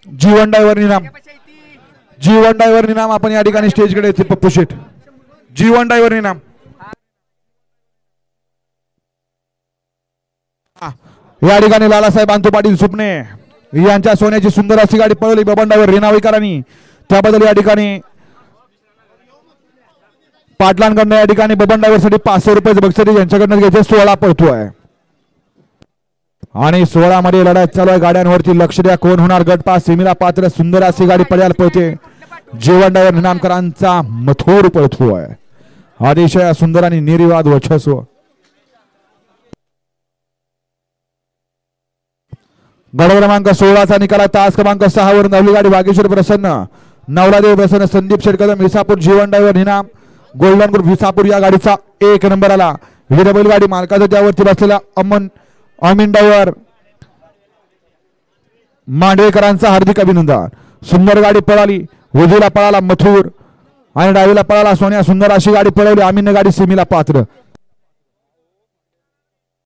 जीवन driver निनाम, जीवन driver निनाम आपण या ठिकाणी स्टेजकडे येते. पप्पू शेठ जीवन ड्रायव्हर निनाम. या ठिकाणी लालासाहेब अंतू पाटील सुपणे यांच्या सोन्याची सुंदर अशी गाडी पळवली बबन ड्रायव्हर रेणावीकरांनी. त्याबद्दल या ठिकाणी पाटलांकडनं या ठिकाणी बबन ड्रायव्हर साठी 500 रुपये बक्षीस यांच्याकडनं घ्यायचे. 16 पळतोय आणि 16 मध्ये लढाई चालू आहे. गाड्यांवरती लक्ष द्या, कोण होणार गट पास सेमीला पात्र. सुंदर अशी गाडी पळायला पळते. जीवन ड्रायव्हर निनामकरांचा मथुर पळतोय. अतिशय सुंदर आणि निर्विवाद वर्चस्व. गड क्रमांक 16चा निकाला तास क्रमांक 6 वरून धावली गाडी. वागेश्वर प्रसन्न, नवलादेव प्रसन्न, संदीप शेटकदम विसापूर. जीवन ड्रायव्हर निनाम गोल्डन ग्रुप विसापूर या गाडीचा 1 नंबर आला. ही गाडी मालकाचा त्यावरती बसलेला अमीन ड्रायव्हर मांडवेकरांचा हार्दिक अभिनंदन. सुंदर गाडी पळाली. उजवीला पळाला मथुर आणि डावीला पळाला सोन्या. सुंदर अशी गाडी पळवली. आमीन गाडी सेमीला पात्र.